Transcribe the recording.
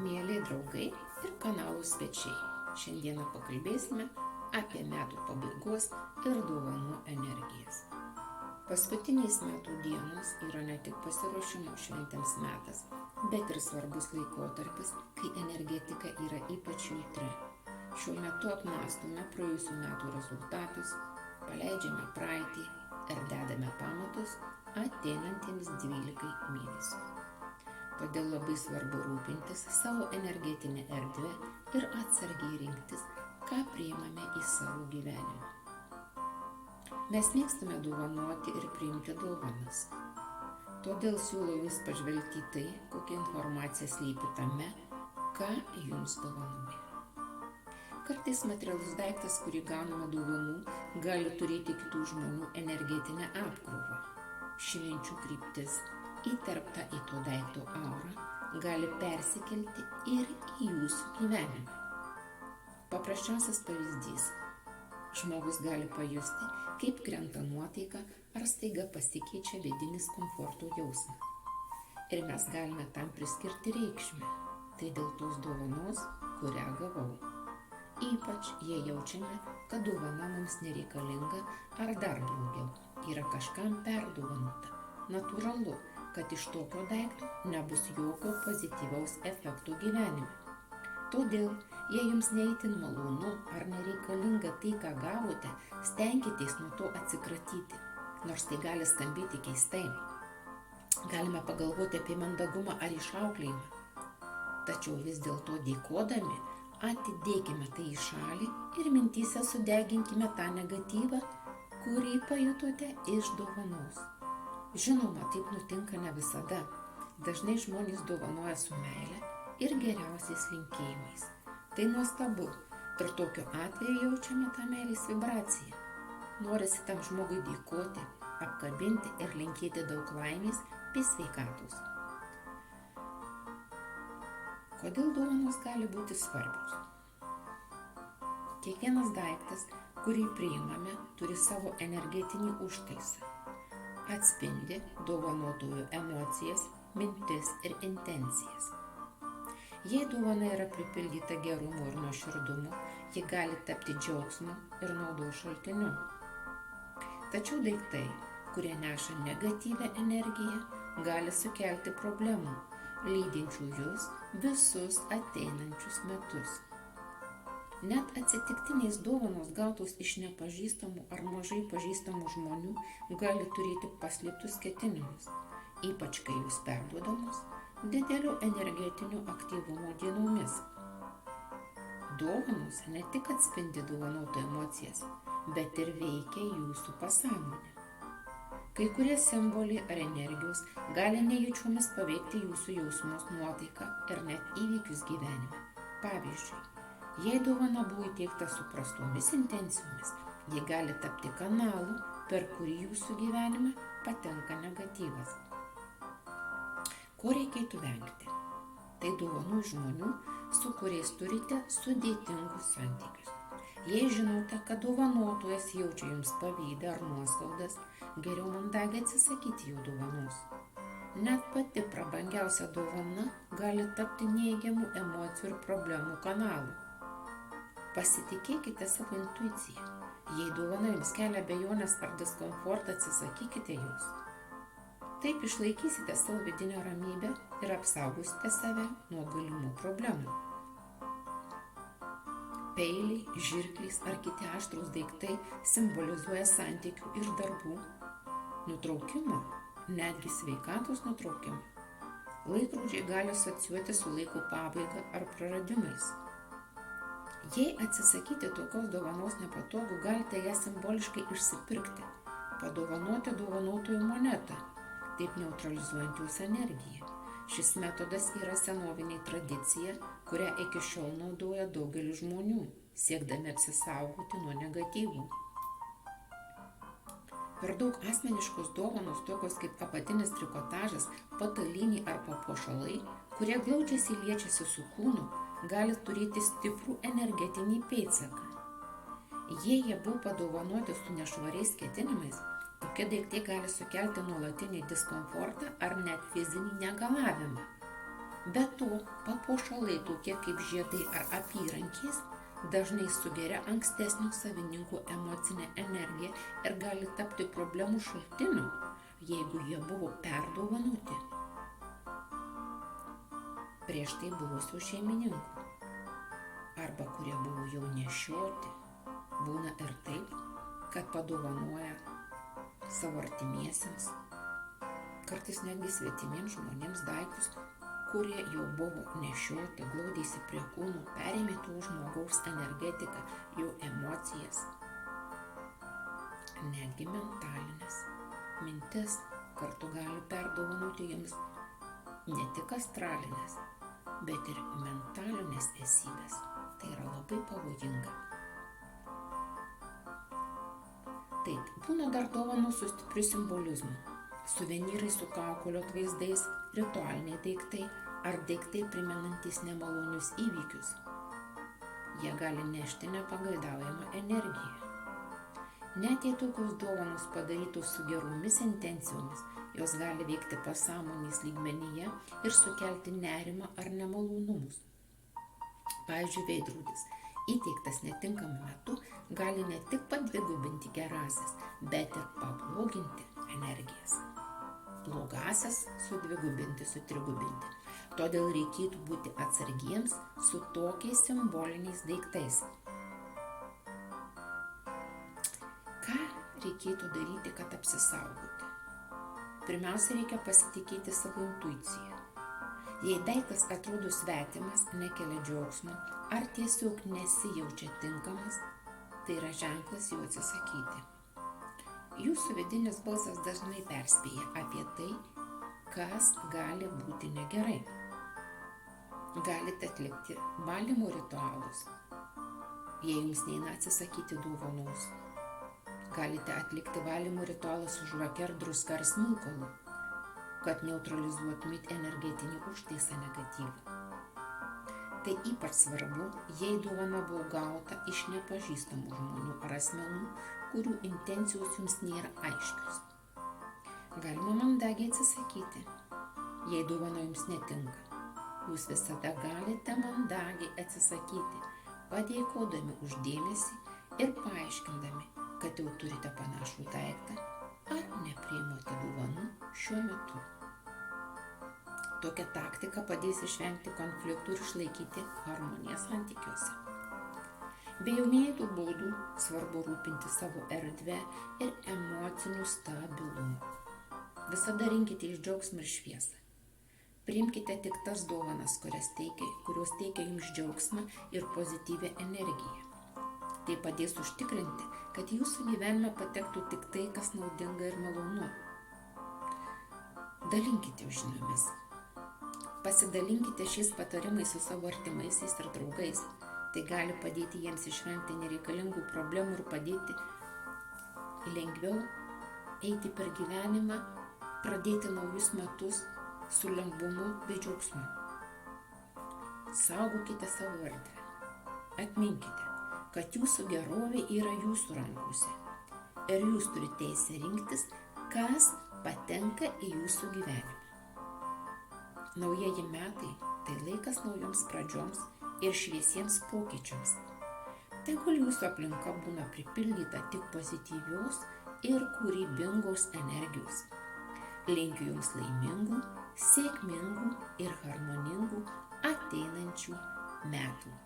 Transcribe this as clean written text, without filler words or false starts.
Mieli draugai ir kanalų svečiai, šiandieną pakalbėsime apie metų pabaigos ir dovanų energijas. Paskutiniais metų dienos yra ne tik pasiruošimo šventėms metas, bet ir svarbus laikotarpis, kai energetika yra ypač jautri. Šiuo metu apmąstome praėjusių metų rezultatus, paleidžiame praeitį ir dedame pamatus ateinantiems 12 mėnesių. Todėl labai svarbu rūpintis savo energetinę erdvę ir atsargiai rinktis, ką priimame į savo gyvenimą. Mes mėgstame dovanoti ir priimti dovanas. Todėl siūlau jums pažvelgti į tai, kokia informacija slypi tame, ką jums dovanoja. Kartais materialus daiktas, kurį gauname dovanų, gali turėti kitų žmonių energetinę apkrovą. Ši minčių kryptis, įterpta į to daikto aurą, gali persikelti ir į jūsų gyvenimą. Paprasčiausias pavyzdys. Žmogus gali pajusti, kaip krenta nuotaika ar staiga pasikeičia vidinis komforto jausmas. Ir mes galime tam priskirti reikšmę. Tai dėl tos dovanos, kurią gavau. Ypač jei jaučiame, kad dovana mums nereikalinga ar dar blogiau, yra kažkam perdovanota. Natūralu, kad iš tokio daikto nebus jokio pozityvaus efekto gyvenime. Todėl, jei jums neįtin malonu ar nereikalinga tai, ką gavote, stenkitės nuo to atsikratyti, nors tai gali skambėti keistai. Galime pagalvoti apie mandagumą ar išauklėjimą. Tačiau vis dėlto dėkodami, atidėkime tai į šalį ir mintyse sudeginkime tą negatyvą, kurį pajutote iš dovanos. Žinoma, taip nutinka ne visada. Dažnai žmonės dovanoja su meile ir geriausiais linkėjimais. Tai nuostabu, ir tokiu atveju jaučiame tą meilės vibraciją. Norisi tam žmogui dėkoti, apkabinti ir linkėti daug laimės bei sveikatos. Kodėl dovanos gali būti svarbios? Kiekvienas daiktas, kurį priimame, turi savo energetinį užtaisą. Atspindi dovanotojų emocijas, mintis ir intencijas. Jei dovana yra pripildyta gerumo ir nuoširdumo, ji gali tapti džiaugsmu ir naudos šaltiniu. Tačiau daiktai, kurie neša negatyvią energiją, gali sukelti problemų, lydinčių jūs visus ateinančius metus. Net atsitiktinės dovanos gautos iš nepažįstamų ar mažai pažįstamų žmonių gali turėti paslėptus ketinimus, ypač kai jūs perduodamos didelio energetinio aktyvumo dienomis. Dovanos ne tik atspindi dovanoto emocijas, bet ir veikia jūsų pasąmonę. Kai kurie simboliai ar energijos gali nejučiomis paveikti jūsų jausmus, nuotaiką ir net įvykius gyvenime. Pavyzdžiui, jei dovana buvo įteikta su prastomis intencijomis, ji gali tapti kanalu, per kurį jūsų gyvenime patenka negatyvas. Ko reikėtų vengti? Tai dovanų žmonių, su kuriais turite sudėtingus santykius. Jei žinote, kad dovanotojas jaučia jums pavydą ar nuoskaudas, geriau mandagiai atsisakyti jų dovanos. Net pati prabangiausia dovana gali tapti neigiamų emocijų ir problemų kanalu. Pasitikėkite savo intuiciją. Jei dovana jums kelia abejonės ar diskomfortą, atsisakykite jos. Taip išlaikysite savo vidinę ramybę ir apsaugosite save nuo galimų problemų. Peiliai, žirklės ar kiti aštrūs daiktai simbolizuoja santykių ir darbų nutraukimą, netgi sveikatos nutraukimą. Laikrodžiai gali asocijuoti su laiko pabaiga ar praradimais. Jei atsisakyti tokios dovanos nepatogu, galite ją simboliškai išsipirkti, padovanoti dovanotojų monetą, taip neutralizuojant jos energiją. Šis metodas yra senovinė tradicija, kurią iki šiol naudoja daugelis žmonių, siekdami apsisaugoti nuo negatyvų. Per daug asmeniškos dovanos, tokios kaip apatinis trikotažas, patalynė ar papuošalai, kurie glaudžiasi liečiasi su kūnu, gali turėti stiprų energetinį pėdsaką. Jei jie buvo padovanoti su nešvariais ketinimais, tokie daiktai gali sukelti nuolatinį diskomfortą ar net fizinį negalavimą. Be to, papuošalai tokie kaip žiedai ar apyrankės dažnai sugeria ankstesnių savininkų emocinę energiją ir gali tapti problemų šaltiniu, jeigu jie buvo perdovanoti prieš tai buvusių šeimininkų, arba kurie buvo jau nešioti. Būna ir taip, kad padovanoja savo artimiesiems, kartais netgi svetimiems žmonėms daiktus, kurie jau buvo nešioti, glaudėsi prie kūnų, perėmė to žmogaus energetiką, jo emocijas, netgi mentalinės mintis kartu gali perdovanoti jiems ne tik astralinės, bet ir mentalinės esybės. Tai yra labai pavojinga. Taip, būna dar dovanos su stipriu simbolizmu. Suvenyrai su kaukolio atvaizdais, ritualiniai daiktai ar daiktai primenantys nemalonius įvykius. Jie gali nešti nepageidaujamą energiją. Net jei tokios dovanos padarytos su geromis intencijomis, jos gali veikti pasąmonės lygmenyje ir sukelti nerimą ar nemalonumus. Pavyzdžiui, veidrodis įteiktas netinkamu metu gali ne tik padvigubinti gerąsias, bet ir pabloginti energijas. Blogąsias sudvigubinti, sutrigubinti. Todėl reikėtų būti atsargiems su tokiais simboliniais daiktais. Ką reikėtų daryti, kad apsisaugoti? Pirmiausia, reikia pasitikėti savo intuiciją. Jei daiktas atrodo svetimas, nekelia džiaugsmo ar tiesiog nesijaučia tinkamas, tai yra ženklas jo atsisakyti. Jūsų vidinis balsas dažnai perspėja apie tai, kas gali būti negerai. Galite atlikti valymo ritualus, jei jums neina atsisakyti dovanos. Galite atlikti valymo ritualą su žvake ar druska ar smilkalu, kad neutralizuotumėt energetinį užtaisą negatyvą. Tai ypač svarbu, jei dovana buvo gauta iš nepažįstamų žmonių ar asmenų, kurių intencijos jums nėra aiškios. Galima mandagiai atsisakyti, jei dovana jums netinka. Jūs visada galite mandagiai atsisakyti, padėkodami už dėmesį ir paaiškindami, kad jau turite panašų daiktą ar nepriimate dovanų šiuo metu. Tokia taktika padės išvengti konfliktų ir išlaikyti harmoniją santykiuose. Be jau minėtų būdų svarbu rūpinti savo erdvę ir emociniu stabilumu. Visada rinkite iš džiaugsmą ir šviesą. Priimkite tik tas dovanas, kurios teikia jums džiaugsmą ir pozityvią energiją. Tai padės užtikrinti, kad jūsų gyvenime patektų tik tai, kas naudinga ir malonu. Dalinkite žiniomis. Pasidalinkite šiais patarimais su savo artimaisiais ir draugais. Tai gali padėti jiems išvengti nereikalingų problemų ir padėti lengviau eiti per gyvenimą, pradėti naujus metus su lengvumu bei džiaugsmu. Saugokite savo erdvę. Atminkite, kad jūsų gerovė yra jūsų rankose ir jūs turite teisę rinktis, kas patenka į jūsų gyvenimą. Naujieji metai – tai laikas naujoms pradžioms ir šviesiems pokyčiams. Tegul jūsų aplinka būna pripildyta tik pozityvios ir kūrybingos energijos. Linkiu jums laimingų, sėkmingų ir harmoningų ateinančių metų.